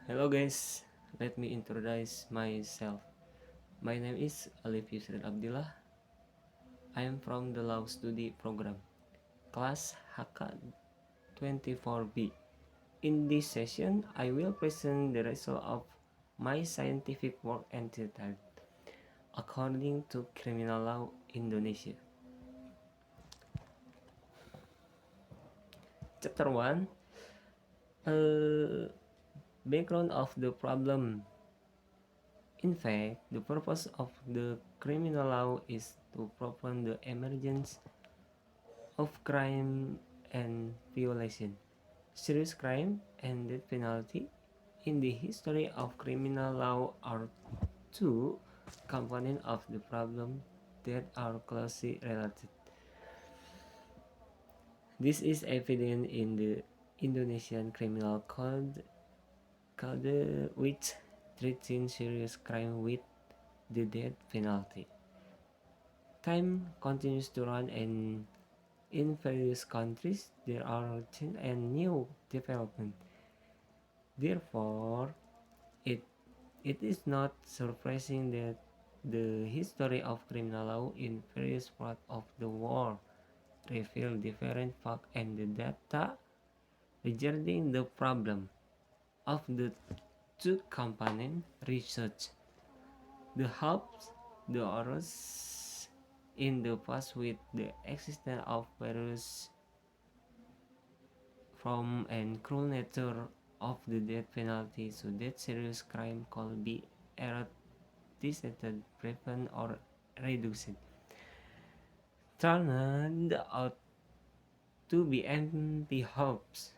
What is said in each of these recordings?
Hello guys, let me introduce myself. My name is Alif Yusril Abdillah. I am from the Law Study Program, class HK 24B. In this session, I will present the result of my scientific work entitled According to Criminal Law Indonesia. Chapter 1, Background of the problem. In fact, the purpose of the criminal law is to prevent the emergence of crime and violation, serious crime and death penalty. In the history of criminal law are two components of the problem that are closely related. This is evident in the Indonesian Criminal Code which treats serious crime with the death penalty. Time continues to run, and in various countries there are change and new development. Therefore, it is not surprising that the history of criminal law in various parts of the world reveal different facts and the data regarding the problem of the two component research. The helps the authors in the past with the existence of various from and cruel nature of the death penalty so that serious crime could be eradicated, prevented, or reduced. Turned out to be empty hopes.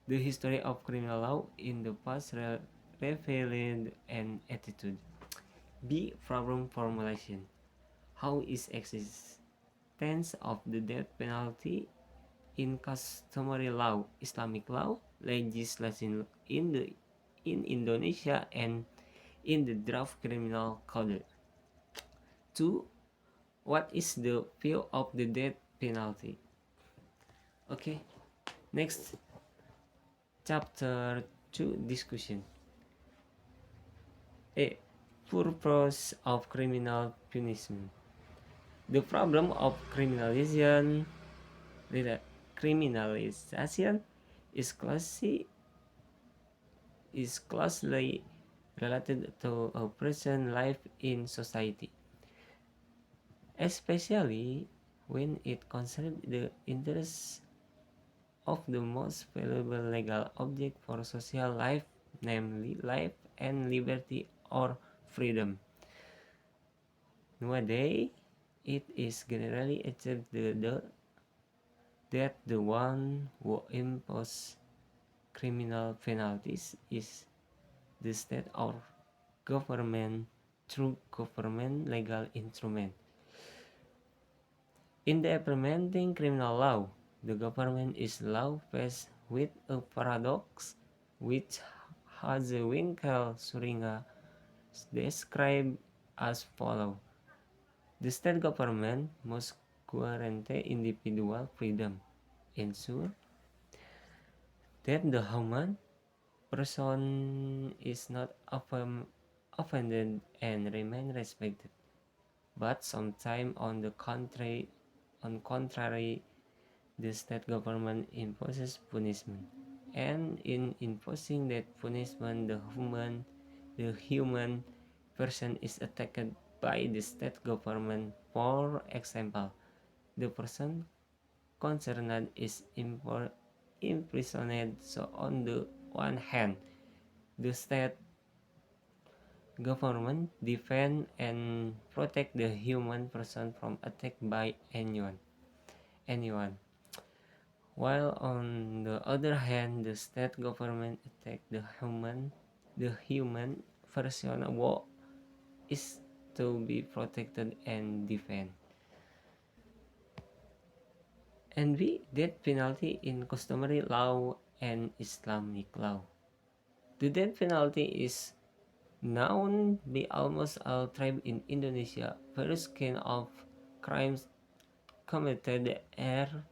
The history of criminal law in the past revealed an attitude. B. Problem formulation. How is existence of the death penalty in customary law, Islamic law, legislation in Indonesia, and in the draft criminal code? 2. What is the view of the death penalty? Okay, next, chapter 2 discussion. A. Purpose of criminal punishment. The problem of criminalization is closely related to a person's life in society, especially when it concerns the interests of the most valuable legal object for social life, namely life and liberty or freedom. Nowadays, it is generally accepted that the one who imposes criminal penalties is the state or government through government legal instrument. In the implementing criminal law, the government is law faced with a paradox which Hazewinkel Suringa described as follows. The state government must guarantee individual freedom, ensure that the human person is not offended and remain respected. But sometimes on contrary, the state government imposes punishment, and in imposing that punishment, the human person is attacked by the state government. For example, the person concerned is imprisoned. So on the one hand, the state government defend and protect the human person from attack by anyone, while on the other hand, the state government attack the human person who is to be protected and defend. And B. Death penalty in customary law and Islamic law. The death penalty is known by almost all tribes in Indonesia. Various kinds of crimes committed are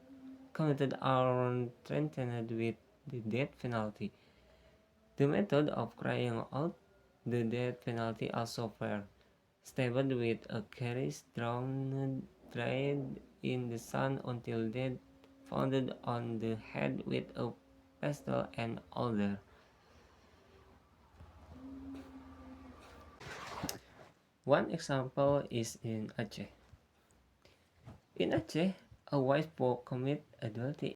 threatened with the death penalty. The method of carrying out the death penalty also fair, stabbed with a carriage drawn thread in the sand until death, founded on the head with a pestle and alder. One example is in Aceh. In Aceh, a wife commits adultery